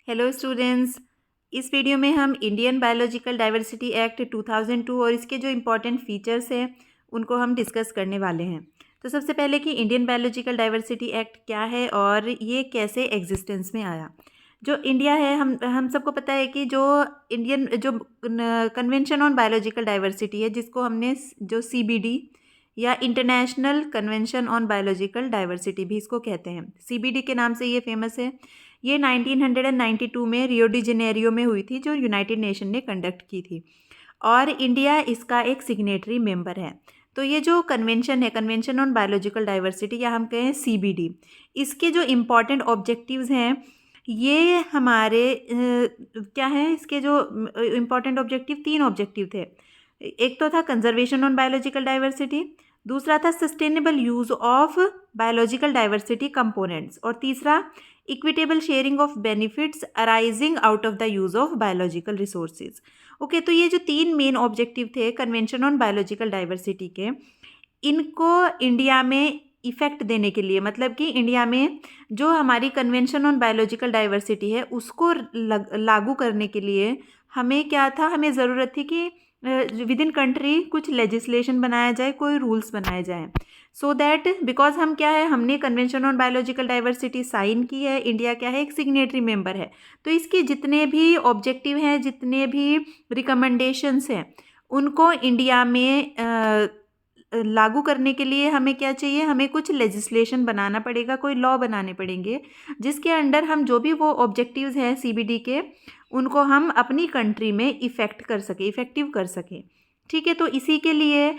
Hello students. इस video में हम इंडियन बायोलॉजिकल डाइवर्सिटी एक्ट 2002 और इसके जो इम्पोर्टेंट फीचर्स हैं उनको हम डिस्कस करने वाले हैं। तो सबसे पहले कि इंडियन बायोलॉजिकल डाइवर्सिटी एक्ट क्या है और ये कैसे एग्जिस्टेंस में आया। जो इंडिया है, हम सबको पता है कि जो इंडियन जो कन्वेंशन ऑन बायोलॉजिकल डाइवर्सिटी है, जिसको हमने जो CBD या international convention on biological diversity भी इसको कहते हैं, CBD के नाम से ये फेमस है। ये 1992 में रियो डी जेनेरियो में हुई थी, जो यूनाइटेड नेशन ने कंडक्ट की थी और इंडिया इसका एक सिग्नेटरी मेंबर है। तो ये जो कन्वेंशन है, कन्वेंशन ऑन बायोलॉजिकल डाइवर्सिटी या हम कहें CBD, इसके जो इम्पॉर्टेंट ऑब्जेक्टिव्स हैं ये हमारे क्या हैं, इसके जो इम्पॉर्टेंट ऑब्जेक्टिव, 3 ऑब्जेक्टिव थे। एक तो था कंजर्वेशन ऑन बायोलॉजिकल डाइवर्सिटी, दूसरा था sustainable use of biological diversity components और तीसरा equitable sharing of benefits arising out of the use of biological resources. Okay, तो ये जो 3 मेन ऑब्जेक्टिव थे कन्वेंशन ऑन बायोलॉजिकल डाइवर्सिटी के, इनको इंडिया में इफ़ेक्ट देने के लिए, मतलब कि इंडिया में जो हमारी कन्वेंशन ऑन बायोलॉजिकल डाइवर्सिटी है उसको लागू करने के लिए हमें क्या था, हमें ज़रूरत थी कि विद इन कंट्री कुछ लेजिस्लेशन बनाया जाए, कोई रूल्स बनाए जाएं, सो दैट बिकॉज हम क्या है, हमने convention on biological diversity sign की है, इंडिया क्या है, एक सिग्नेटरी मेंबर है। तो इसके जितने भी ऑब्जेक्टिव हैं, जितने भी रिकमेंडेशंस हैं, उनको इंडिया में लागू करने के लिए हमें क्या चाहिए, हमें कुछ लेजिस्लेशन बनाना पड़ेगा, कोई लॉ बनाने पड़ेंगे जिसके अंडर हम जो भी वो ऑब्जेक्टिव्स हैं CBD के, उनको हम अपनी कंट्री में इफ़ेक्टिव कर सकें। ठीक है, तो इसी के लिए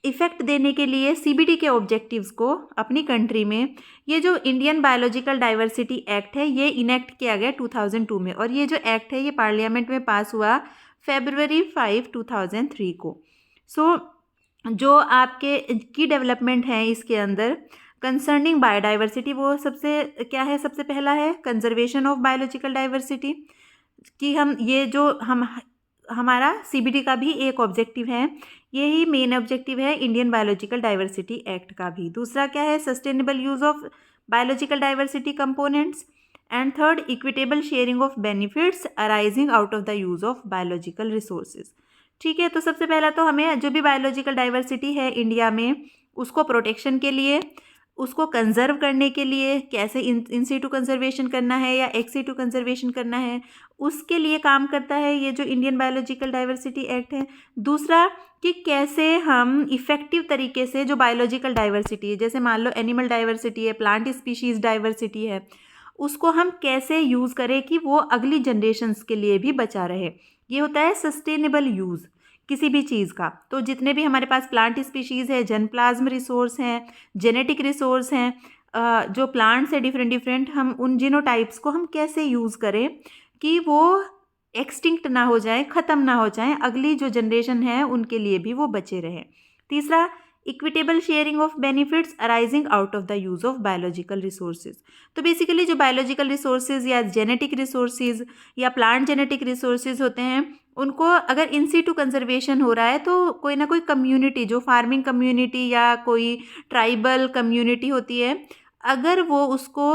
इफ़ेक्ट देने के लिए CBD के ऑब्जेक्टिव्स को अपनी कंट्री में ये जो इंडियन बायोलॉजिकल डाइवर्सिटी एक्ट है ये इनेक्ट किया गया 2002 में, और ये जो एक्ट है ये पार्लियामेंट में पास हुआ February 5, 2003 को। जो आपके की डेवलपमेंट है इसके अंदर कंसर्निंग बायोडाइवर्सिटी, वो सबसे क्या है, सबसे पहला है कंजर्वेशन ऑफ बायोलॉजिकल डाइवर्सिटी, कि हम ये जो हमारा CBD का भी एक ऑब्जेक्टिव है, यही मेन ऑब्जेक्टिव है इंडियन बायोलॉजिकल डाइवर्सिटी एक्ट का भी। दूसरा क्या है, sustainable use of biological diversity components, and third equitable sharing of benefits arising out of the use of biological resources. ठीक है, तो सबसे पहला तो हमें जो भी बायोलॉजिकल डाइवर्सिटी है इंडिया में, उसको प्रोटेक्शन के लिए, उसको कंजर्व करने के लिए, कैसे इन सीटू कंजर्वेशन करना है या एक्स सीटू कंजर्वेशन करना है, उसके लिए काम करता है ये जो इंडियन बायोलॉजिकल डाइवर्सिटी एक्ट है। दूसरा कि कैसे हम इफ़ेक्टिव तरीके से जो बायोलॉजिकल डाइवर्सिटी है, जैसे मान लो एनिमल डाइवर्सिटी है, प्लांट स्पीशीज़ डाइवर्सिटी है, उसको हम कैसे यूज़ करें कि वो अगली जनरेशन्स के लिए भी बचा रहे। ये होता है सस्टेनेबल यूज़ किसी भी चीज़ का। तो जितने भी हमारे पास प्लांट स्पीशीज़ है, जनप्लाज्म रिसोर्स हैं, जेनेटिक रिसोर्स हैं, जो प्लांट्स है डिफरेंट, हम उन जीनोटाइप्स को हम कैसे यूज़ करें कि वो एक्सटिंक्ट ना हो जाए, ख़त्म ना हो जाए, अगली जो जनरेशन है उनके लिए भी वो बचे रहें। तीसरा equitable sharing of benefits arising out of the use of biological resources. तो बेसिकली जो बायोलॉजिकल रिसोर्सेज या जेनेटिक रिसोर्सेज या प्लांट जेनेटिक रिसोर्सेज होते हैं, उनको अगर इन सीटू कंजर्वेशन हो रहा है तो कोई ना कोई कम्युनिटी, जो फार्मिंग कम्युनिटी या कोई ट्राइबल कम्युनिटी होती है, अगर वो उसको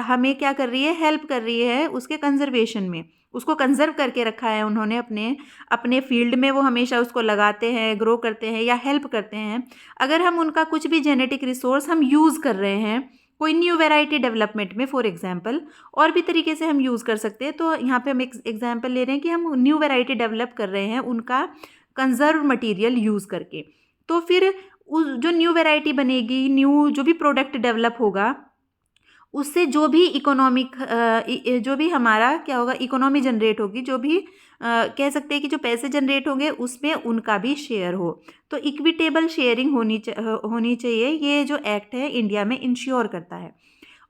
हमें क्या कर रही है, हेल्प कर रही है उसके कंजर्वेशन में, उसको कंजर्व करके रखा है उन्होंने अपने अपने फील्ड में, वो हमेशा उसको लगाते हैं, ग्रो करते हैं या हेल्प करते हैं। अगर हम उनका कुछ भी जेनेटिक रिसोर्स हम यूज़ कर रहे हैं कोई न्यू वैरायटी डेवलपमेंट में, फॉर एग्जांपल, और भी तरीके से हम यूज़ कर सकते हैं। तो यहाँ पे हम एक एग्जांपल ले रहे हैं कि हम न्यू वैरायटी डेवलप कर रहे हैं उनका कंजर्व मटेरियल यूज़ करके, तो फिर उस जो न्यू वैरायटी बनेगी, न्यू जो भी प्रोडक्ट डेवलप होगा, उससे जो भी इकोनॉमिक जो भी हमारा क्या होगा, इकोनॉमी जनरेट होगी, जो भी कह सकते हैं कि जो पैसे जनरेट होंगे उसमें उनका भी शेयर हो। तो इक्विटेबल शेयरिंग होनी चाहिए, ये जो एक्ट है इंडिया में इंश्योर करता है।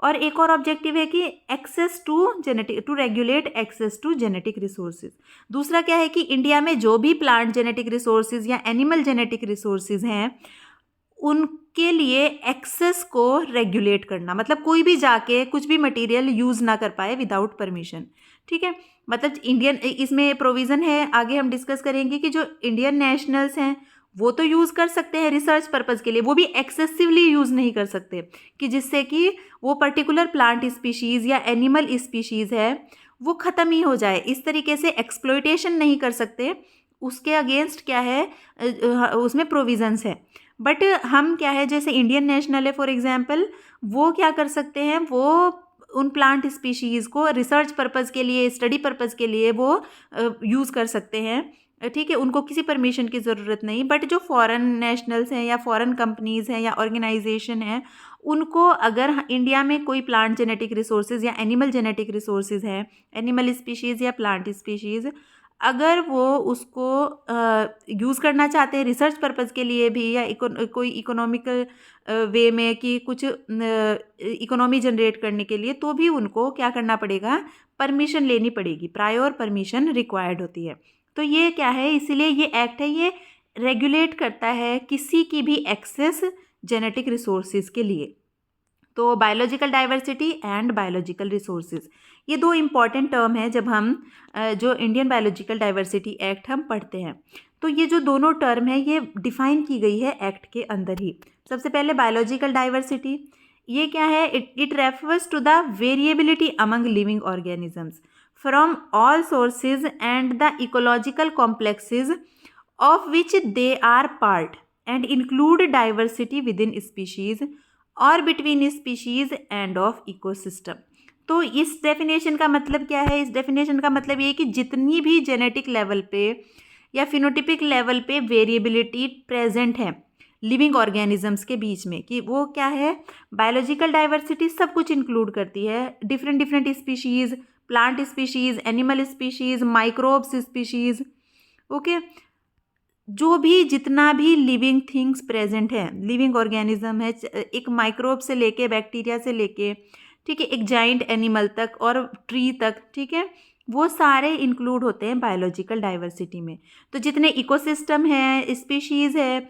और एक और ऑब्जेक्टिव है कि access to regulate access to genetic resources. दूसरा क्या है कि इंडिया में जो भी प्लांट जेनेटिक रिसोर्सेज या एनिमल जेनेटिक रिसोर्सेज हैं उनके लिए एक्सेस को रेगुलेट करना, मतलब कोई भी जाके कुछ भी मटेरियल यूज़ ना कर पाए विदाउट परमिशन। ठीक है, मतलब इंडियन इसमें प्रोविज़न है, आगे हम डिस्कस करेंगे कि जो इंडियन नेशनल्स हैं वो तो यूज़ कर सकते हैं रिसर्च पर्पज़ के लिए, वो भी एक्सेसिवली यूज़ नहीं कर सकते कि जिससे कि वो पर्टिकुलर प्लांट स्पीशीज़ या एनिमल स्पीशीज़ है वो ख़त्म ही हो जाए, इस तरीके से एक्सप्लॉयटेशन नहीं कर सकते, उसके अगेंस्ट क्या है उसमें प्रोविजंस है। बट हम क्या है, जैसे इंडियन नेशनल है फॉर एग्जांपल, वो क्या कर सकते हैं, वो उन प्लांट स्पीशीज़ को रिसर्च पर्पज़ के लिए, स्टडी पर्पज़ के लिए वो यूज़ कर सकते हैं, ठीक है, उनको किसी परमिशन की ज़रूरत नहीं। बट जो फॉरेन नेशनल्स हैं या फॉरेन कंपनीज़ हैं या ऑर्गेनाइजेशन हैं, उनको अगर इंडिया में कोई प्लांट जेनेटिक रिसोर्सेज या एनिमल जेनेटिक रिसोर्सेज है, एनिमल स्पीशीज़ या प्लांट स्पीशीज़, अगर वो उसको यूज़ करना चाहते हैं रिसर्च पर्पज़ के लिए भी, या कोई इकोनॉमिकल वे में कि कुछ इकोनॉमी जनरेट करने के लिए, तो भी उनको क्या करना पड़ेगा, परमिशन लेनी पड़ेगी, प्रायर परमिशन रिक्वायर्ड होती है। तो ये क्या है, इसीलिए ये एक्ट है, ये रेगुलेट करता है किसी की भी एक्सेस जेनेटिक रिसोर्सेज के लिए। तो biological diversity and biological resources, ये दो इम्पॉर्टेंट टर्म है जब हम जो इंडियन बायोलॉजिकल डाइवर्सिटी एक्ट हम पढ़ते हैं। तो ये जो दोनों टर्म है ये डिफाइन की गई है एक्ट के अंदर ही। सबसे पहले बायोलॉजिकल डाइवर्सिटी, ये क्या है, it refers to the variability among living organisms from all sources and the ecological complexes of which they are part and include diversity within species और between species and of ecosystem. तो इस definition का मतलब क्या है, इस definition का मतलब ये है कि जितनी भी जेनेटिक लेवल पे या फिनोटिपिक लेवल पे वेरिएबिलिटी प्रेजेंट है लिविंग ऑर्गेनिजम्स के बीच में, कि वो क्या है, बायोलॉजिकल डाइवर्सिटी सब कुछ इंक्लूड करती है, different different species, plant species, animal species, microbes species, okay, जो भी जितना भी लिविंग थिंग्स प्रेजेंट है, लिविंग ऑर्गेनिज्म है, एक माइक्रोब से लेके, बैक्टीरिया से लेके, ठीक है, एक जाइंट एनिमल तक और ट्री तक, ठीक है, वो सारे इंक्लूड होते हैं बायोलॉजिकल डाइवर्सिटी में। तो जितने इकोसिस्टम है, स्पीशीज़ है,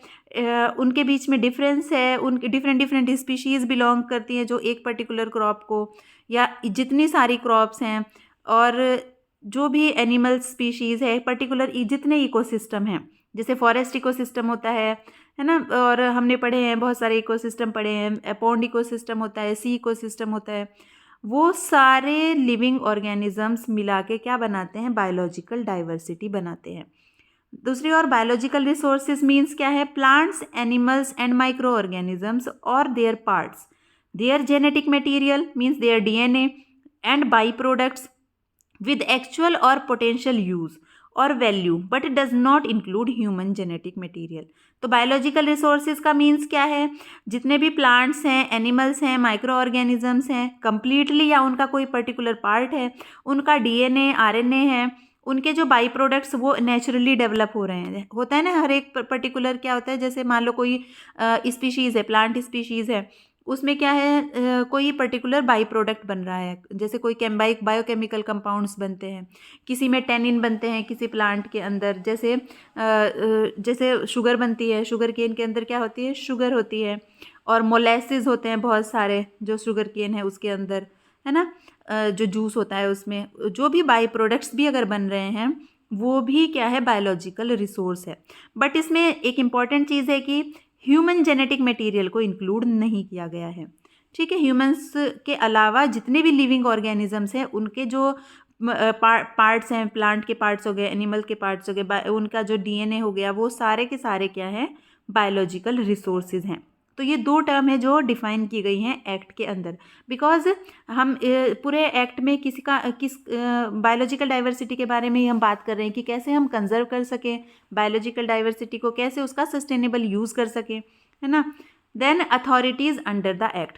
उनके बीच में डिफरेंस है, उनके डिफरेंट डिफरेंट स्पीशीज़ बिलोंग करती हैं जो एक पर्टिकुलर क्रॉप को, या जितनी सारी क्रॉप्स हैं, और जो भी एनिमल स्पीशीज़ है, पर्टिकुलर जितने इकोसिस्टम हैं, जैसे फॉरेस्ट इकोसिस्टम होता है ना, और हमने पढ़े हैं बहुत सारे इकोसिस्टम पढ़े हैं, पॉन्ड इकोसिस्टम होता है, सी इकोसिस्टम होता है, वो सारे लिविंग ऑर्गेनिजम्स मिला के क्या बनाते हैं, बायोलॉजिकल डाइवर्सिटी बनाते हैं। दूसरी ओर बायोलॉजिकल रिसोर्सेज मीन्स क्या है, plants, animals and micro organisms और their parts, their genetic material means their DNA and by products with actual or potential use or value but it does not include human genetic material। तो biological resources का means क्या है, जितने भी plants हैं, animals हैं, micro organisms हैं, completely या उनका कोई पर्टिकुलर पार्ट है, उनका डीएनए, आरएनए है, उनके जो बाई प्रोडक्ट्स वो नेचुरली डेवलप हो रहे हैं। होता है ना, हर एक पर्टिकुलर क्या होता है, जैसे मान लो कोई स्पीशीज़ है, प्लांट स्पीशीज़ है, उसमें क्या है, कोई पर्टिकुलर बाई प्रोडक्ट बन रहा है, जैसे कोई बायोकेमिकल कंपाउंड्स बनते हैं, किसी में टेनिन बनते हैं किसी प्लांट के अंदर, जैसे शुगर बनती है, शुगर केन के अंदर क्या होती है, शुगर होती है, और मोलेसिस होते हैं बहुत सारे जो शुगर केन है उसके अंदर, है ना, जो जूस होता है उसमें, जो भी बाई प्रोडक्ट्स भी अगर बन रहे हैं वो भी क्या है, बायोलॉजिकल रिसोर्स है। बट इसमें एक इम्पॉर्टेंट चीज़ है कि ह्यूमन जेनेटिक मटेरियल को इंक्लूड नहीं किया गया है, ठीक है। ह्यूमंस के अलावा जितने भी लिविंग ऑर्गेनिजम्स हैं उनके जो पार्ट्स हैं, प्लांट के पार्ट्स हो गए, एनिमल के पार्ट्स हो गए, उनका जो डीएनए हो गया, वो सारे के सारे क्या हैं, बायोलॉजिकल रिसोर्सेज हैं। तो ये दो टर्म है जो डिफाइन की गई हैं एक्ट के अंदर, बिकॉज हम पूरे एक्ट में किस बायोलॉजिकल डाइवर्सिटी के बारे में ही हम बात कर रहे हैं कि कैसे हम कंजर्व कर सकें बायोलॉजिकल डाइवर्सिटी को, कैसे उसका सस्टेनेबल यूज़ कर सकें, है ना। Then authorities under the act,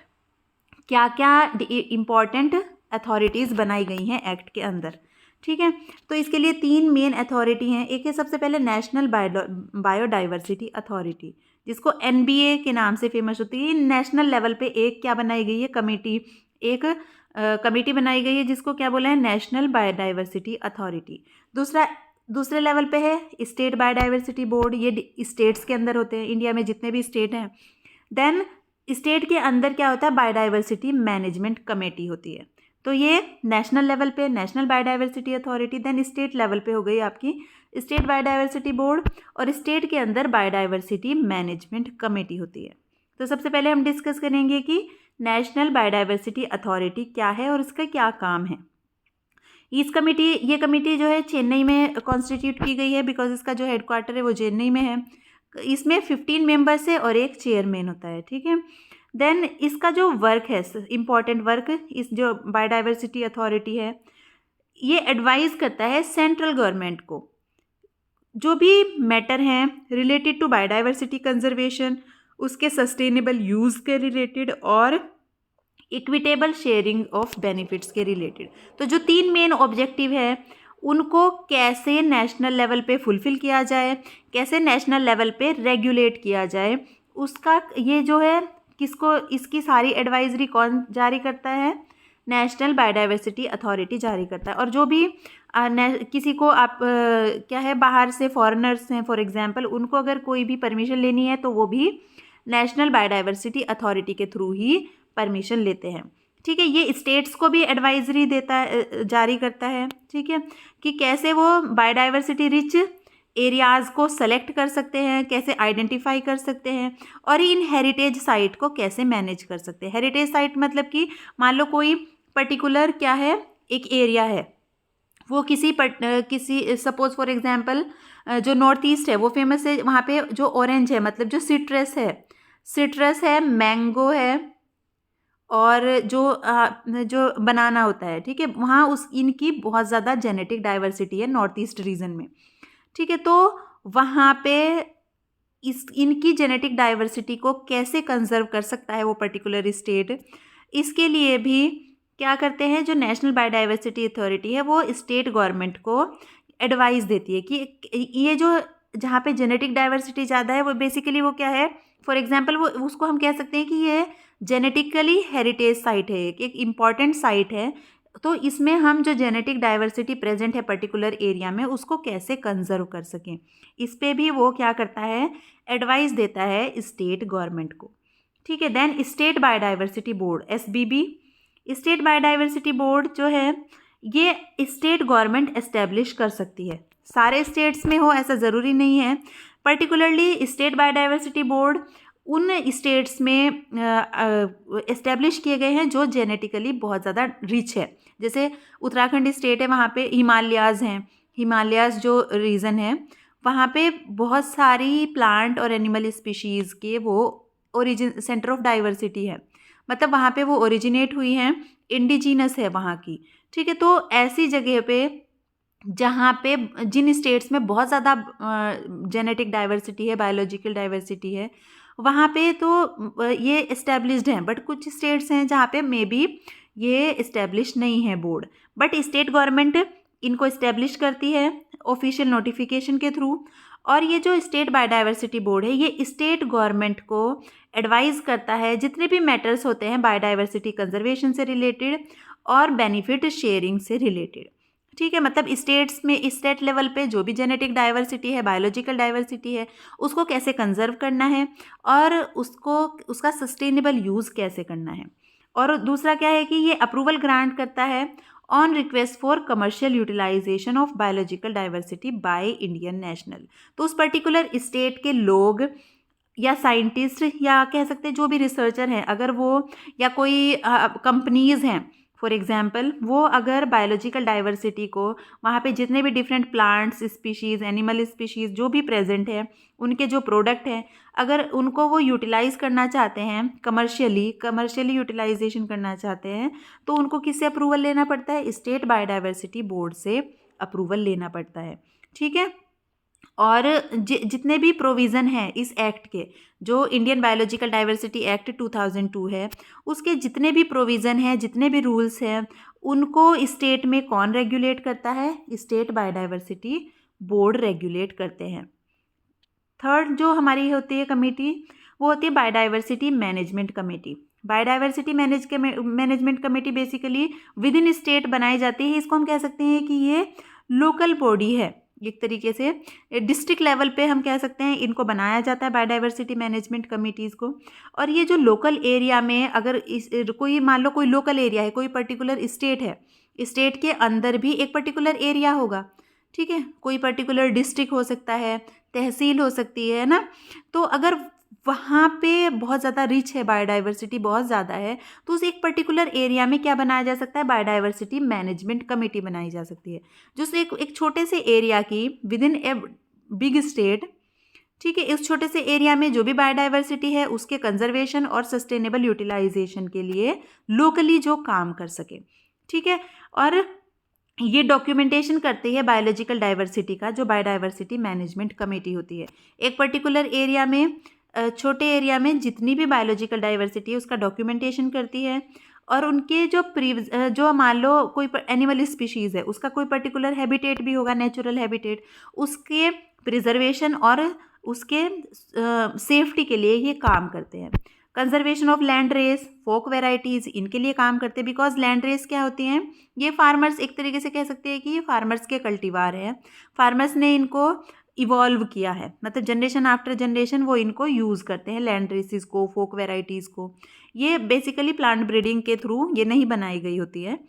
क्या क्या इम्पॉर्टेंट अथॉरिटीज़ बनाई गई हैं एक्ट के अंदर, ठीक है। तो इसके लिए 3 मेन अथॉरिटी हैं। एक है सबसे पहले नेशनल बायोडाइवर्सिटी अथॉरिटी, जिसको NBA के नाम से फेमस होती है। नेशनल लेवल पे एक क्या बनाई गई है, कमेटी, एक कमेटी बनाई गई है जिसको क्या बोला है, नेशनल बायोडाइवर्सिटी अथॉरिटी। दूसरे लेवल पे है स्टेट बायोडाइवर्सिटी बोर्ड, ये स्टेट्स के अंदर होते हैं, इंडिया में जितने भी स्टेट हैं। देन स्टेट के अंदर क्या होता है, बायोडाइवर्सिटी मैनेजमेंट कमेटी होती है। तो ये नेशनल लेवल पे national biodiversity authority, then state level पे हो गई आपकी स्टेट बायोडाइवर्सिटी बोर्ड, और स्टेट के अंदर बायोडाइवर्सिटी मैनेजमेंट कमेटी होती है। तो सबसे पहले हम डिस्कस करेंगे कि नेशनल बायोडाइवर्सिटी अथॉरिटी क्या है और इसका क्या काम है। ये कमेटी जो है चेन्नई में कॉन्स्टिट्यूट की गई है, बिकॉज इसका जो हेडक्वार्टर है वो चेन्नई में है। इसमें 15 मेंबर्स है और एक चेयरमैन होता है, ठीक है। देन इसका जो वर्क है, इम्पॉर्टेंट वर्क, इस जो बायोडाइवर्सिटी अथॉरिटी है, ये एडवाइज करता है सेंट्रल गवर्नमेंट को जो भी मैटर हैं रिलेटेड टू बायोडाइवर्सिटी कंजर्वेशन, उसके सस्टेनेबल यूज़ के रिलेटेड और इक्विटेबल शेयरिंग ऑफ बेनिफिट्स के रिलेटेड। तो जो 3 मेन ऑब्जेक्टिव है उनको कैसे नेशनल लेवल पे फुलफ़िल किया जाए, कैसे नेशनल लेवल पे रेगुलेट किया जाए, उसका ये जो है किसको, इसकी सारी एडवाइजरी कौन जारी करता है? नेशनल बायोडाइवर्सिटी अथॉरिटी जारी करता है। और जो भी किसी को आप क्या है, बाहर से फॉरेनर्स हैं फॉर एग्जांपल, उनको अगर कोई भी परमिशन लेनी है तो वो भी नेशनल बायोडाइवर्सिटी अथॉरिटी के थ्रू ही परमिशन लेते हैं, ठीक है। ये स्टेट्स को भी एडवाइजरी देता है, जारी करता है, ठीक है, कि कैसे वो बायोडाइवर्सिटी रिच एरियाज़ को सेलेक्ट कर सकते हैं, कैसे आइडेंटिफाई कर सकते हैं, और इन हेरिटेज साइट को कैसे मैनेज कर सकते हैं। हेरिटेज साइट मतलब कि मान लो कोई पर्टिकुलर क्या है, एक एरिया है, वो किसी सपोज फॉर एग्जांपल जो नॉर्थ ईस्ट है वो फेमस है, वहाँ पे जो ऑरेंज है मतलब जो सिट्रस है, मैंगो है, और जो बनाना होता है, ठीक है, वहाँ इनकी बहुत ज़्यादा जेनेटिक डाइवर्सिटी है नॉर्थ ईस्ट रीजन में, ठीक है। तो वहाँ पे इनकी जेनेटिक डाइवर्सिटी को कैसे कंजर्व कर सकता है वो पर्टिकुलर स्टेट, इसके लिए भी क्या करते हैं, जो नेशनल बायोडाइवर्सिटी अथॉरिटी है वो स्टेट गवर्नमेंट को एडवाइस देती है कि ये जो जहाँ पे जेनेटिक डाइवर्सिटी ज़्यादा है वो बेसिकली वो क्या है, फॉर एग्जांपल वो उसको हम कह सकते हैं कि ये जेनेटिकली हेरिटेज साइट है, एक इम्पॉर्टेंट साइट है। तो इसमें हम जो जेनेटिक डाइवर्सिटी प्रेजेंट है पर्टिकुलर एरिया में उसको कैसे कंजर्व कर सकें, इस पे भी वो क्या करता है, एडवाइस देता है स्टेट गवर्नमेंट को, ठीक है। Then state biodiversity board, SBB, state biodiversity board जो है ये स्टेट गवर्नमेंट एस्टेब्लिश कर सकती है। सारे स्टेट्स में हो ऐसा ज़रूरी नहीं है, पर्टिकुलरली स्टेट बायोडाइवर्सिटी बोर्ड उन स्टेट्स में एस्टेब्लिश किए गए हैं जो जेनेटिकली बहुत ज़्यादा रिच है। जैसे उत्तराखंड स्टेट है, वहाँ पे हिमालयाज़ हैं, हिमालयाज़ जो रीजन है वहाँ पे बहुत सारी प्लांट और एनिमल स्पीशीज़ के वो सेंटर ऑफ डाइवर्सिटी है, मतलब वहाँ पे वो ओरिजिनेट हुई हैं, इंडिजीनस है वहाँ की, ठीक है। तो ऐसी जगह पे जहाँ पे जिन स्टेट्स में बहुत ज़्यादा जेनेटिक डाइवर्सिटी है, बायोलॉजिकल डाइवर्सिटी है, वहाँ पे तो ये इस्टेब्लिश्ड हैं, बट कुछ स्टेट्स हैं जहाँ पे मे बी ये इस्टेब्लिश नहीं है बोर्ड, बट स्टेट गवर्नमेंट इनको इस्टेब्लिश करती है ऑफिशियल नोटिफिकेशन के थ्रू। और ये जो स्टेट बायोडाइवर्सिटी बोर्ड है ये स्टेट गवर्नमेंट को एडवाइस करता है जितने भी मैटर्स होते हैं बायोडाइवर्सिटी कंजर्वेशन से रिलेटेड और बेनिफिट शेयरिंग से रिलेटेड, ठीक है। मतलब स्टेट्स में स्टेट लेवल पे जो भी जेनेटिक डाइवर्सिटी है, बायोलॉजिकल डाइवर्सिटी है, उसको कैसे कंजर्व करना है और उसका सस्टेनेबल यूज़ कैसे करना है। और दूसरा क्या है कि ये अप्रूवल ग्रांट करता है on request for commercial utilisation of biological diversity by Indian national. तो उस पर्टिकुलर स्टेट के लोग या साइंटिस्ट या कह सकते हैं जो भी रिसर्चर हैं, अगर वो या कोई कंपनीज़ हैं फॉर एग्जांपल, वो अगर बायोलॉजिकल डाइवर्सिटी को वहाँ पे जितने भी different plants species, animal species जो भी प्रेजेंट है, उनके जो प्रोडक्ट हैं, अगर उनको वो यूटिलाइज़ करना चाहते हैं, कमर्शियली यूटिलाइजेशन करना चाहते हैं, तो उनको किससे अप्रूवल लेना पड़ता है? स्टेट बायोडाइवर्सिटी बोर्ड से अप्रूवल लेना पड़ता है, ठीक है। और जितने भी प्रोविज़न हैं इस एक्ट के, जो इंडियन बायोलॉजिकल डाइवर्सिटी एक्ट 2002 है, उसके जितने भी प्रोविज़न हैं, जितने भी रूल्स हैं, उनको स्टेट में कौन रेगुलेट करता है? स्टेट बायोडाइवर्सिटी बोर्ड रेगुलेट करते हैं। थर्ड जो हमारी होती है कमेटी, वो होती है biodiversity management committee. Biodiversity management committee basically with in state बनाई जाती है। इसको हम कह सकते हैं कि ये लोकल बॉडी है, एक तरीके से डिस्ट्रिक्ट लेवल पे हम कह सकते हैं इनको बनाया जाता है बायोडाइवर्सिटी मैनेजमेंट कमिटीज़ को। और ये जो लोकल एरिया में अगर कोई मान लो कोई लोकल एरिया है, कोई पर्टिकुलर स्टेट है, स्टेट के अंदर भी एक पर्टिकुलर एरिया होगा, ठीक है, कोई पर्टिकुलर डिस्ट्रिक्ट हो सकता है, तहसील हो सकती है ना। तो अगर वहाँ पे बहुत ज़्यादा रिच है, बायोडाइवर्सिटी बहुत ज़्यादा है, तो उस एक पर्टिकुलर एरिया में क्या बनाया जा सकता है, बायोडाइवर्सिटी मैनेजमेंट कमेटी बनाई जा सकती है, जो एक छोटे से एरिया की with in a big state, ठीक है, इस छोटे से एरिया में जो भी बायोडाइवर्सिटी है उसके कंजर्वेशन और सस्टेनेबल यूटिलाइजेशन के लिए लोकली जो काम कर सके, ठीक है। और ये डॉक्यूमेंटेशन करती है बायोलॉजिकल डाइवर्सिटी का, जो बायोडाइवर्सिटी मैनेजमेंट कमेटी होती है। एक पर्टिकुलर एरिया में, छोटे एरिया में जितनी भी बायोलॉजिकल डाइवर्सिटी है उसका डॉक्यूमेंटेशन करती है, और उनके जो मान लो कोई एनिमल स्पीशीज़ है, उसका कोई पर्टिकुलर हैबिटेट भी होगा, नेचुरल हैबिटेट, उसके प्रिजर्वेशन और उसके सेफ्टी के लिए ये काम करते हैं। Conservation of landraces, folk varieties, इनके लिए काम करते हैं, बिकॉज लैंड रेस क्या होती हैं, ये फार्मर्स, एक तरीके से कह सकते हैं कि ये फार्मर्स के कल्टीवार हैं, फार्मर्स ने इनको इवॉल्व किया है, मतलब जनरेशन आफ्टर जनरेशन वो इनको यूज़ करते हैं, लैंड रेसेस को, फोक वेराइटीज़ को। ये बेसिकली प्लांट ब्रीडिंग के थ्रू ये नहीं बनाई गई होती है,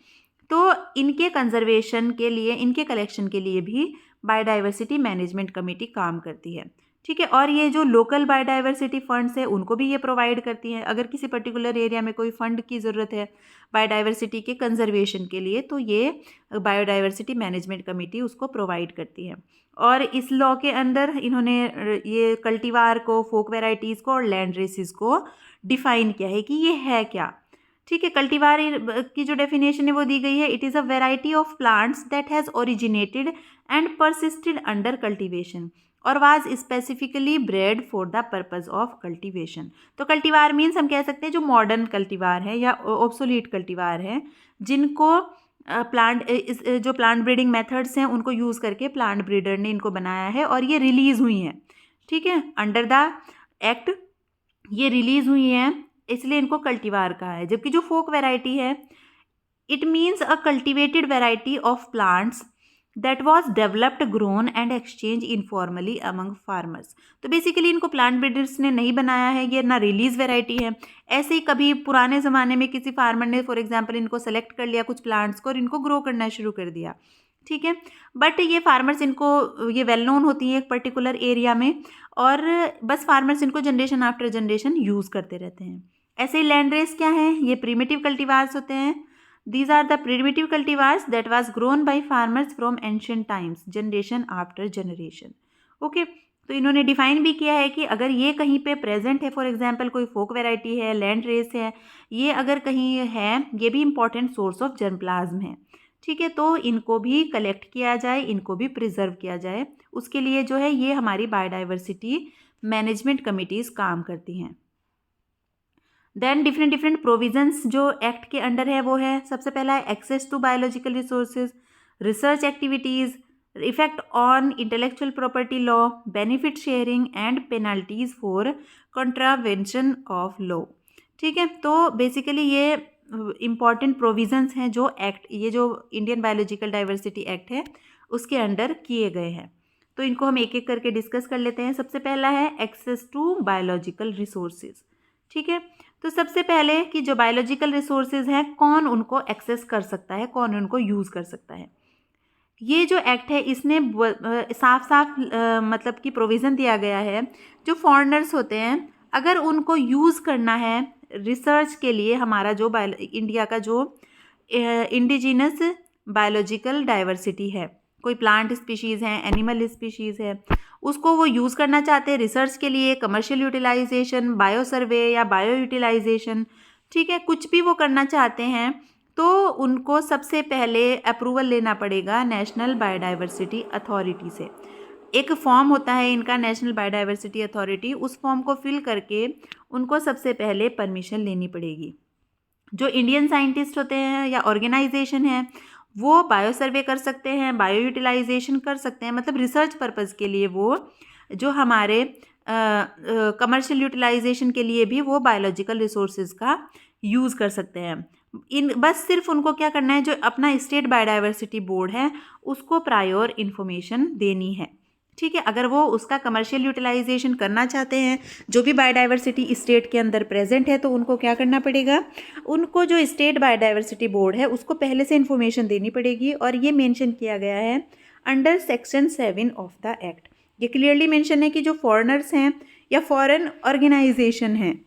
तो इनके कंजर्वेशन के लिए, इनके कलेक्शन के लिए भी बायोडाइवर्सिटी मैनेजमेंट कमेटी काम करती है, ठीक है। और ये जो लोकल बायोडाइवर्सिटी फंड्स है उनको भी ये प्रोवाइड करती हैं। अगर किसी पर्टिकुलर एरिया में कोई फंड की ज़रूरत है बायोडाइवर्सिटी के कंजर्वेशन के लिए, तो ये बायोडाइवर्सिटी मैनेजमेंट कमेटी उसको प्रोवाइड करती है। और इस लॉ के अंदर इन्होंने ये कल्टीवार को, फोक वेराइटीज़ को और लैंड रेसेस को डिफाइन किया है कि ये है क्या, ठीक है। कल्टीवार की जो डेफिनेशन है वो दी गई है, it is a variety of plants that has originated and persisted under cultivation और was specifically bred for the purpose of cultivation. तो कल्टीवार मीन्स हम कह सकते हैं जो मॉडर्न कल्टीवार है या ऑब्सोलीट कल्टीवार है, जिनको जो प्लांट ब्रीडिंग मेथड्स हैं उनको यूज़ करके प्लांट ब्रीडर ने इनको बनाया है और ये रिलीज़ हुई हैं, ठीक है, अंडर द एक्ट ये रिलीज़ हुई हैं, इसलिए इनको कल्टीवार कहा है। जबकि जो फोक वैरायटी है, it means a cultivated variety of plants that was developed, grown and exchange informally among farmers. तो बेसिकली इनको प्लांट ब्रीडर्स ने नहीं बनाया है, ये ना रिलीज वैरायटी है। ऐसे ही कभी पुराने ज़माने में किसी फार्मर ने फॉर एग्जांपल इनको सेलेक्ट कर लिया कुछ प्लांट्स को और इनको ग्रो करना शुरू कर दिया, ठीक है। बट ये फार्मर्स इनको, ये वेल नोन होती हैं एक पर्टिकुलर एरिया में, और बस फार्मर्स इनको जनरेशन आफ्टर जनरेशन यूज़ करते रहते हैं। ऐसे ही लैंड रेस क्या है, ये प्रीमिटिव कल्टीवार्स होते हैं। These are the primitive cultivars that was grown by farmers from ancient times, generation after generation. Okay, तो इन्होंने डिफाइन भी किया है कि अगर ये कहीं पे प्रेजेंट है, फॉर एग्जांपल कोई फोक वैरायटी है, लैंड रेस है, ये अगर कहीं है, ये भी इंपॉर्टेंट सोर्स ऑफ जर्मप्लाज्म है, ठीक है। तो इनको भी कलेक्ट किया जाए, इनको भी प्रिजर्व किया जाए, उसके लिए जो है ये हमारी बायोडाइवर्सिटी मैनेजमेंट कमिटीज़ काम करती हैं। देन डिफरेंट प्रोविजंस जो एक्ट के अंडर है वो है, सबसे पहला है access to biological resources, research activities, effect on intellectual property law, benefit sharing and penalties for contravention of law, ठीक है। तो बेसिकली ये इम्पॉर्टेंट प्रोविजंस हैं जो एक्ट, ये जो इंडियन बायोलॉजिकल डाइवर्सिटी एक्ट है उसके अंडर किए गए हैं। तो इनको हम एक एक करके डिस्कस कर लेते हैं। सबसे पहला है एक्सेस टू बायोलॉजिकल रिसोर्सेज, ठीक है। तो सबसे पहले कि जो बायोलॉजिकल रिसोर्सेज हैं कौन उनको एक्सेस कर सकता है, कौन उनको यूज़ कर सकता है। ये जो एक्ट है इसने साफ साफ मतलब कि प्रोविज़न दिया गया है, जो फॉरेनर्स होते हैं अगर उनको यूज़ करना है रिसर्च के लिए, हमारा जो इंडिया का जो इंडिजिनस बायोलॉजिकल डाइवर्सिटी है, कोई प्लांट स्पीशीज़ हैं, एनिमल स्पीशीज़ है, उसको वो यूज़ करना चाहते हैं रिसर्च के लिए, कमर्शियल यूटिलाइजेशन, बायो सर्वे या बायो यूटिलाइजेशन, ठीक है, कुछ भी वो करना चाहते हैं, तो उनको सबसे पहले अप्रूवल लेना पड़ेगा नेशनल बायोडाइवर्सिटी अथॉरिटी से। एक फॉर्म होता है इनका, नेशनल बायोडाइवर्सिटी अथॉरिटी, उस फॉर्म को फिल करके उनको सबसे पहले परमिशन लेनी पड़ेगी। जो इंडियन साइंटिस्ट होते हैं या ऑर्गेनाइजेशन है वो बायो सर्वे कर सकते हैं, बायो यूटिलाइजेशन कर सकते हैं, मतलब रिसर्च पर्पज़ के लिए वो, जो हमारे कमर्शियल यूटिलाइजेशन के लिए भी वो बायोलॉजिकल रिसोर्सेज का यूज़ कर सकते हैं। बस सिर्फ उनको क्या करना है, जो अपना स्टेट बायोडाइवर्सिटी बोर्ड है उसको प्रायोर इन्फॉर्मेशन देनी है, ठीक है। अगर वो उसका कमर्शियल यूटिलाइजेशन करना चाहते हैं, जो भी बायोडाइवर्सिटी स्टेट के अंदर प्रेजेंट है, तो उनको क्या करना पड़ेगा, उनको जो स्टेट बायोडाइवर्सिटी बोर्ड है उसको पहले से इन्फॉर्मेशन देनी पड़ेगी। और ये मेंशन किया गया है under section 7 of the act. ये क्लियरली मेंशन है कि जो फॉरेनर्स हैं या फॉरेन ऑर्गेनाइजेशन हैं,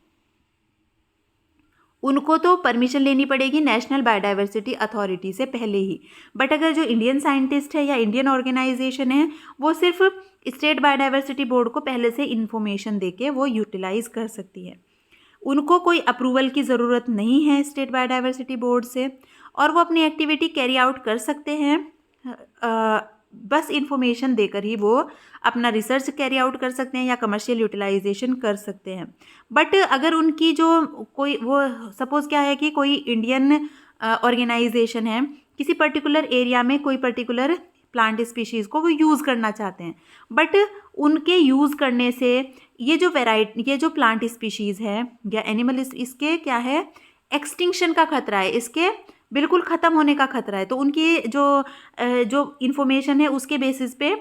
उनको तो परमिशन लेनी पड़ेगी नेशनल बायोडाइवर्सिटी अथॉरिटी से पहले ही। बट अगर जो इंडियन साइंटिस्ट है या इंडियन ऑर्गेनाइजेशन है, वो सिर्फ स्टेट बायोडाइवर्सिटी बोर्ड को पहले से इन्फॉर्मेशन देके वो यूटिलाइज कर सकती है। उनको कोई अप्रूवल की ज़रूरत नहीं है स्टेट बायोडाइवर्सिटी बोर्ड से, और वो अपनी एक्टिविटी कैरी आउट कर सकते हैं बस इन्फॉर्मेशन देकर ही वो अपना रिसर्च कैरी आउट कर सकते हैं या कमर्शियल यूटिलाइजेशन कर सकते हैं। बट अगर उनकी जो कोई वो सपोज़ क्या है कि कोई इंडियन ऑर्गेनाइजेशन है, किसी पर्टिकुलर एरिया में कोई पर्टिकुलर प्लांट स्पीशीज़ को वो यूज़ करना चाहते हैं, बट उनके यूज़ करने से ये जो प्लांट स्पीशीज़ है या एनिमल, इसके क्या है, एक्सटिंक्शन का खतरा है, इसके बिल्कुल ख़त्म होने का खतरा है। तो उनकी जो इन्फॉर्मेशन है उसके बेसिस पे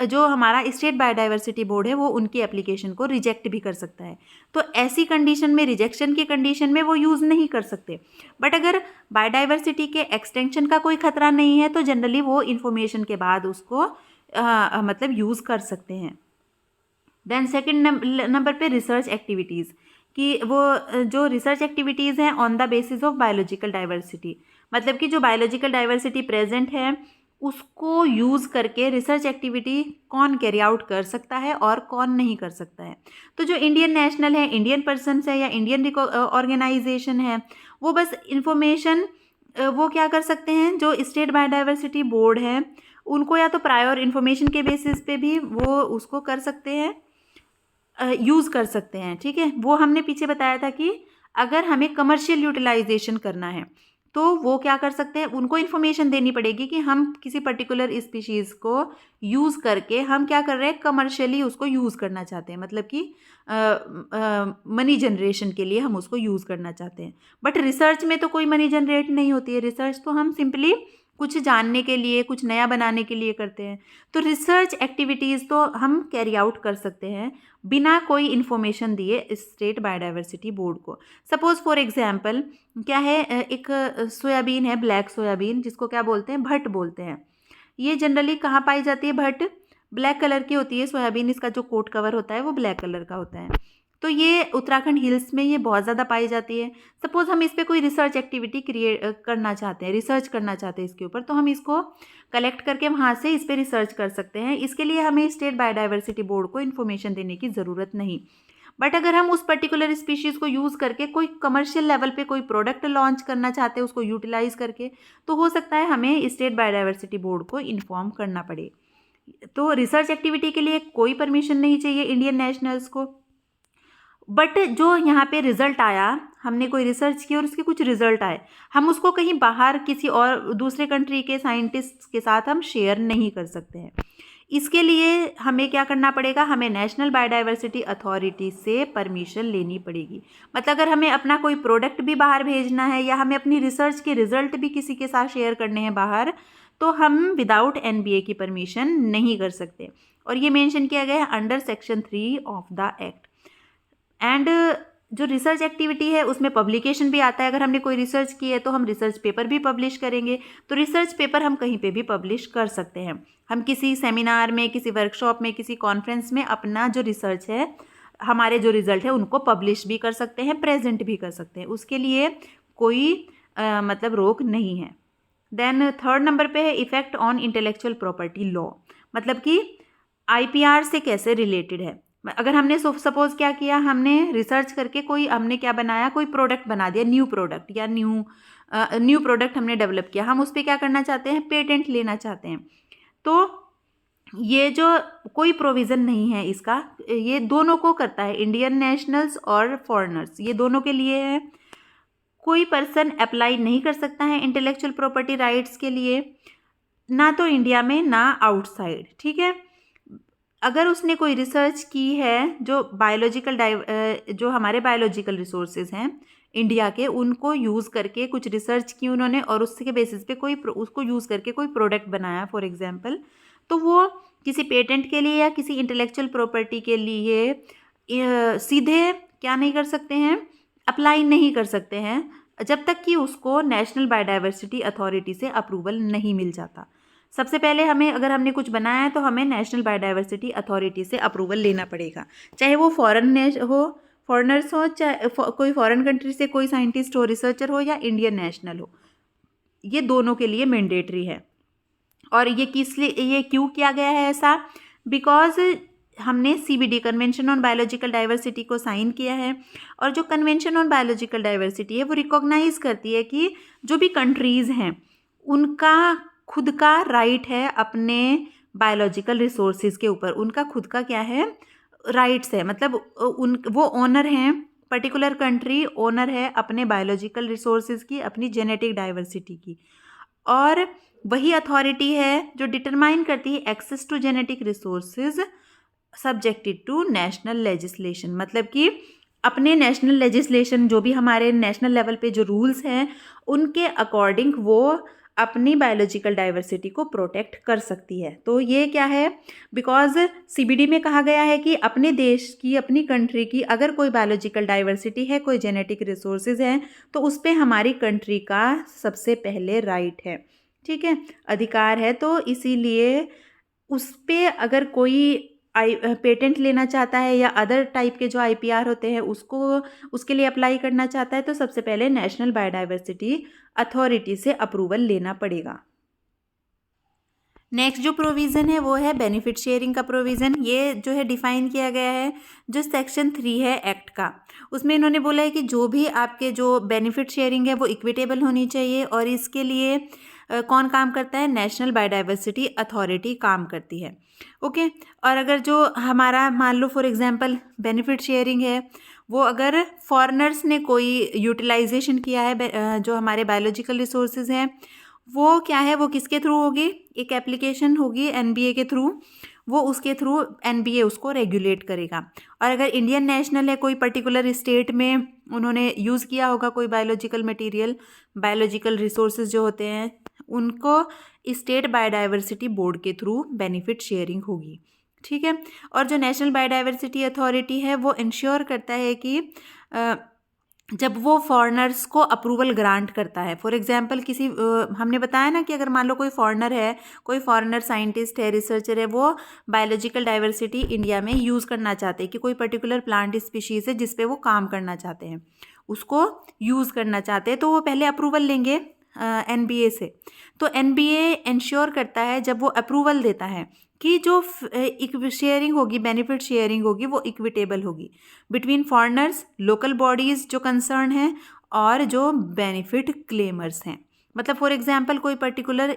जो हमारा स्टेट बायोडाइवर्सिटी बोर्ड है वो उनकी एप्लीकेशन को रिजेक्ट भी कर सकता है। तो ऐसी कंडीशन में, रिजेक्शन की कंडीशन में वो यूज़ नहीं कर सकते। बट अगर बायोडाइवर्सिटी के एक्सटेंशन का कोई खतरा नहीं है तो जनरली वो इन्फॉर्मेशन के बाद उसको मतलब यूज़ कर सकते हैं। देन सेकेंड नंबर पे रिसर्च एक्टिविटीज़, कि वो जो रिसर्च एक्टिविटीज़ हैं on the basis of biological diversity, मतलब कि जो बायोलॉजिकल डाइवर्सिटी प्रेजेंट है उसको यूज़ करके रिसर्च एक्टिविटी कौन कैरी आउट कर सकता है और कौन नहीं कर सकता है। तो जो इंडियन नेशनल है, इंडियन पर्सनस है या इंडियन ऑर्गेनाइजेशन है, वो बस इंफॉर्मेशन वो क्या कर सकते हैं, जो स्टेट बायोडाइवर्सिटी बोर्ड है उनको या तो प्रायर इन्फॉर्मेशन के बेसिस पे भी वो उसको कर सकते हैं, यूज़ कर सकते हैं। ठीक है, वो हमने पीछे बताया था कि अगर हमें कमर्शियल यूटिलाइजेशन करना है तो वो क्या कर सकते हैं, उनको इन्फॉर्मेशन देनी पड़ेगी कि हम किसी पर्टिकुलर स्पीशीज़ को यूज़ करके हम क्या कर रहे हैं, कमर्शियली उसको यूज़ करना चाहते हैं, मतलब कि मनी जनरेशन के लिए हम उसको यूज़ करना चाहते हैं। बट रिसर्च में तो कोई मनी जनरेट नहीं होती है, रिसर्च तो हम सिंपली कुछ जानने के लिए, कुछ नया बनाने के लिए करते हैं। तो रिसर्च एक्टिविटीज़ तो हम कैरी आउट कर सकते हैं बिना कोई इन्फॉर्मेशन दिए स्टेट बायोडाइवर्सिटी बोर्ड को। सपोज़ फॉर एग्जांपल क्या है, एक सोयाबीन है, ब्लैक सोयाबीन, जिसको क्या बोलते हैं, भट्ट बोलते हैं। ये जनरली कहाँ पाई जाती है, भट्ट ब्लैक कलर की होती है सोयाबीन, इसका जो कोट कवर होता है वो ब्लैक कलर का होता है। तो ये उत्तराखंड हिल्स में ये बहुत ज़्यादा पाई जाती है। सपोज़ हम इस पर कोई रिसर्च एक्टिविटी करना चाहते हैं, रिसर्च करना चाहते हैं इसके ऊपर, तो हम इसको कलेक्ट करके वहाँ से इस पर रिसर्च कर सकते हैं। इसके लिए हमें स्टेट बायोडाइवर्सिटी बोर्ड को इन्फॉर्मेशन देने की ज़रूरत नहीं। बट अगर हम उस पर्टिकुलर स्पीशीज़ को यूज़ करके कोई कमर्शियल लेवल पे कोई प्रोडक्ट लॉन्च करना चाहते हैं उसको यूटिलाइज करके, तो हो सकता है हमें स्टेट बायोडाइवर्सिटी बोर्ड को इन्फॉर्म करना पड़े। तो रिसर्च एक्टिविटी के लिए कोई परमिशन नहीं चाहिए इंडियन नेशनल्स को। बट जो यहाँ पे रिज़ल्ट आया, हमने कोई रिसर्च की और उसके कुछ रिज़ल्ट आए, हम उसको कहीं बाहर किसी और दूसरे कंट्री के साइंटिस्ट के साथ हम शेयर नहीं कर सकते हैं। इसके लिए हमें क्या करना पड़ेगा, हमें नेशनल बायोडाइवर्सिटी अथॉरिटी से परमिशन लेनी पड़ेगी। मतलब अगर हमें अपना कोई प्रोडक्ट भी बाहर भेजना है या हमें अपनी रिसर्च के रिज़ल्ट भी किसी के साथ शेयर करने हैं बाहर, तो हम विदाउट एनबीए की परमिशन नहीं कर सकते। और ये मेंशन किया गया है under section 3 of the act. And जो रिसर्च एक्टिविटी है उसमें पब्लिकेशन भी आता है। अगर हमने कोई रिसर्च की है तो हम रिसर्च पेपर भी पब्लिश करेंगे। तो रिसर्च पेपर हम कहीं पे भी पब्लिश कर सकते हैं। हम किसी सेमिनार में, किसी वर्कशॉप में, किसी कॉन्फ्रेंस में अपना जो रिसर्च है, हमारे जो रिजल्ट है उनको पब्लिश भी कर सकते हैं, प्रेजेंट भी कर सकते हैं। उसके लिए कोई मतलब रोक नहीं है। देन थर्ड नंबर पे है effect on intellectual property law, मतलब कि आईपीआर से कैसे रिलेटेड है। अगर हमने सपोज क्या किया, हमने रिसर्च करके कोई हमने क्या बनाया, कोई प्रोडक्ट बना दिया, न्यू प्रोडक्ट या न्यू प्रोडक्ट हमने डेवलप किया, हम उस पर क्या करना चाहते हैं, पेटेंट लेना चाहते हैं। तो ये जो कोई प्रोविज़न नहीं है इसका, ये दोनों को करता है, इंडियन नेशनल्स और फॉरेनर्स, ये दोनों के लिए है। कोई पर्सन अप्लाई नहीं कर सकता है इंटेलेक्चुअल प्रॉपर्टी राइट्स के लिए, ना तो इंडिया में ना आउटसाइड। ठीक है, अगर उसने कोई रिसर्च की है जो जो हमारे बायोलॉजिकल रिसोर्सेज हैं इंडिया के, उनको यूज़ करके कुछ रिसर्च की उन्होंने और उसके बेसिस पे उसको यूज़ करके कोई प्रोडक्ट बनाया फॉर एग्जांपल, तो वो किसी पेटेंट के लिए या किसी इंटेलेक्चुअल प्रॉपर्टी के लिए सीधे क्या नहीं कर सकते हैं, अप्लाई नहीं कर सकते हैं, जब तक कि उसको नेशनल बायोडाइवर्सिटी अथॉरिटी से अप्रूवल नहीं मिल जाता। सबसे पहले हमें, अगर हमने कुछ बनाया है तो हमें नेशनल बायोडाइवर्सिटी अथॉरिटी से अप्रूवल लेना पड़ेगा, चाहे वो फॉरेनर्स हो, चाहे कोई फॉरेन कंट्री से कोई साइंटिस्ट हो, रिसर्चर हो, या इंडियन नेशनल हो, ये दोनों के लिए मैंडेटरी है। और ये क्यों किया गया है ऐसा? बिकॉज हमने CBD convention on biological diversity को साइन किया है, और जो कन्वेंशन ऑन बायोलॉजिकल डाइवर्सिटी है वो रिकॉग्नाइज करती है कि जो भी कंट्रीज़ हैं उनका खुद का राइट है अपने बायोलॉजिकल रिसोर्सेज के ऊपर, उनका खुद का क्या है, राइट्स है, मतलब वो ओनर हैं, पर्टिकुलर कंट्री ओनर है अपने बायोलॉजिकल रिसोर्सेज की, अपनी जेनेटिक डाइवर्सिटी की। और वही अथॉरिटी है जो डिटरमाइन करती है access to genetic resources subjected to national legislation, मतलब कि अपने नेशनल लेजिस्लेशन, जो भी हमारे नेशनल लेवल पे जो रूल्स हैं उनके अकॉर्डिंग वो अपनी बायोलॉजिकल डाइवर्सिटी को प्रोटेक्ट कर सकती है। तो ये क्या है, बिकॉज CBD में कहा गया है कि अपने देश की, अपनी कंट्री की अगर कोई बायोलॉजिकल डाइवर्सिटी है, कोई जेनेटिक रिसोर्सेज हैं, तो उस पर हमारी कंट्री का सबसे पहले राइट है, ठीक है, अधिकार है। तो इसीलिए उस पर अगर कोई पेटेंट लेना चाहता है या अदर टाइप के जो IPR होते हैं उसके लिए अप्लाई करना चाहता है, तो सबसे पहले नेशनल बायोडाइवर्सिटी अथॉरिटी से अप्रूवल लेना पड़ेगा। नेक्स्ट जो प्रोविज़न है वो है बेनिफिट शेयरिंग का प्रोविज़न। ये जो है डिफ़ाइन किया गया है जो सेक्शन 3 है एक्ट का, उसमें इन्होंने बोला है कि जो भी आपके जो बेनिफिट शेयरिंग है वो इक्विटेबल होनी चाहिए, और इसके लिए कौन काम करता है, नेशनल बायोडाइवर्सिटी अथॉरिटी काम करती है, ओके। और अगर जो हमारा मान लो फॉर एग्जांपल बेनिफिट शेयरिंग है, वो अगर फॉरेनर्स ने कोई यूटिलाइजेशन किया है जो हमारे बायोलॉजिकल रिसोर्सेज हैं, वो क्या है, वो किसके थ्रू होगी, एक एप्लीकेशन होगी NBA के थ्रू, वो उसके थ्रू NBA उसको रेगुलेट करेगा। और अगर इंडियन नेशनल है, कोई पर्टिकुलर स्टेट में उन्होंने यूज़ किया होगा कोई बायोलॉजिकल मटेरियल, बायोलॉजिकल रिसोर्सेज जो होते हैं, उनको स्टेट बायोडाइवर्सिटी बोर्ड के थ्रू बेनिफिट शेयरिंग होगी, ठीक है। और जो नेशनल बायोडाइवर्सिटी अथॉरिटी है वो इंश्योर करता है कि जब वो फॉरेनर्स को अप्रूवल ग्रांट करता है, फॉर एग्जांपल किसी हमने बताया ना कि अगर मान लो कोई फॉरेनर है, कोई फॉरेनर साइंटिस्ट है, रिसर्चर है, वो बायोलॉजिकल डाइवर्सिटी इंडिया में यूज़ करना चाहते हैं कि कोई पर्टिकुलर प्लांट स्पीशीज़ है जिस पे वो काम करना चाहते हैं, उसको यूज़ करना चाहते हैं, तो वो पहले अप्रूवल लेंगे NBA से। तो NBA इंश्योर करता है जब वो अप्रूवल देता है कि जो शेयरिंग होगी, बेनिफिट शेयरिंग होगी, वो इक्विटेबल होगी बिटवीन फॉरेनर्स, लोकल बॉडीज़ जो कंसर्न हैं, और जो बेनिफिट क्लेमर्स हैं। मतलब फॉर एग्जांपल कोई पर्टिकुलर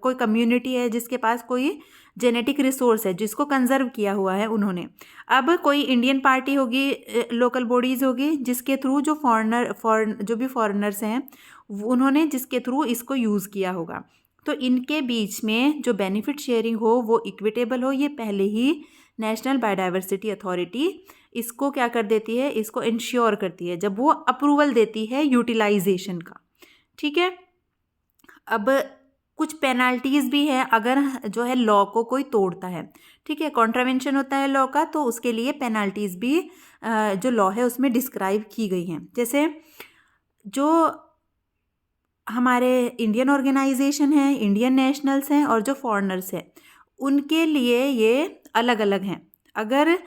कोई कम्युनिटी है जिसके पास कोई जेनेटिक रिसोर्स है जिसको कंजर्व किया हुआ है उन्होंने, अब कोई इंडियन पार्टी होगी, लोकल बॉडीज़ होगी जिसके थ्रू जो जो भी फॉरेनर्स हैं उन्होंने जिसके थ्रू इसको यूज़ किया होगा, तो इनके बीच में जो बेनिफिट शेयरिंग हो वो इक्विटेबल हो, ये पहले ही नेशनल बायोडाइवर्सिटी अथॉरिटी इसको क्या कर देती है, इसको इंश्योर करती है जब वो अप्रूवल देती है यूटिलाइजेशन का, ठीक है। अब कुछ पेनल्टीज़ भी है अगर जो है लॉ को कोई तोड़ता है, ठीक है, कॉन्ट्रावेंशन होता है लॉ का, तो उसके लिए पेनल्टीज़ भी जो लॉ है उसमें डिस्क्राइब की गई हैं। जैसे जो हमारे इंडियन ऑर्गेनाइजेशन हैं, इंडियन नेशनल्स हैं, और जो फॉरेनर्स हैं, उनके लिए ये अलग अलग हैं। अगर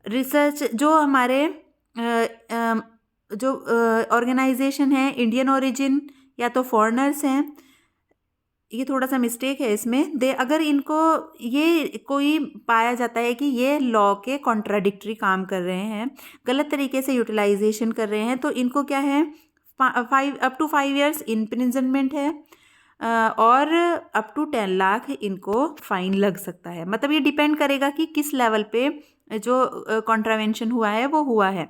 रिसर्च जो हमारे जो ऑर्गेनाइजेशन है इंडियन ओरिजिन या तो फॉरेनर्स हैं, ये थोड़ा सा मिस्टेक है इसमें, अगर इनको ये कोई पाया जाता है कि ये लॉ के कॉन्ट्राडिक्टरी काम कर रहे हैं, गलत तरीके से यूटिलाइजेशन कर रहे हैं, तो इनको क्या है, अप टू 5 years इम्प्रिजनमेंट है, और अप टू 10 लाख इनको फाइन लग सकता है। मतलब ये डिपेंड करेगा कि किस लेवल पे जो कॉन्ट्रावेंशन हुआ है वो हुआ है,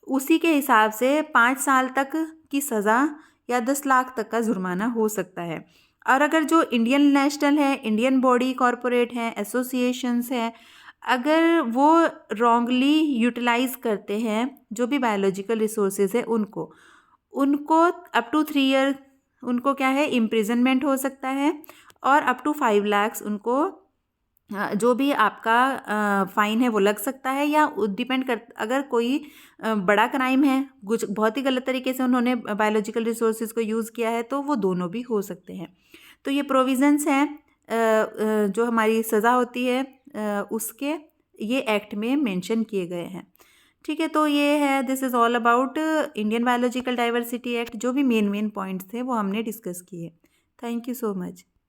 उसी के हिसाब से 5 साल तक की सज़ा या 10 लाख तक का जुर्माना हो सकता है। और अगर जो इंडियन नेशनल है, इंडियन बॉडी कॉरपोरेट हैं, एसोसिएशंस हैं, अगर वो रॉन्गली यूटिलाइज करते हैं जो भी बायोलॉजिकल रिसोर्सेज है उनको अप टू 3 year उनको क्या है, इम्प्रिजनमेंट हो सकता है, और अप टू 5 lakhs उनको जो भी आपका फ़ाइन है वो लग सकता है, या डिपेंड कर अगर कोई बड़ा क्राइम है, कुछ बहुत ही गलत तरीके से उन्होंने बायोलॉजिकल रिसोर्सेज को यूज़ किया है, तो वो दोनों भी हो सकते हैं। तो ये प्रोविज़न्स हैं जो हमारी सज़ा होती है उसके ये एक्ट में मेंशन किए गए हैं। ठीक है, तो ये है, this is all about Indian biological diversity act. जो भी मेन पॉइंट्स थे वो हमने डिस्कस किए। Thank you so much.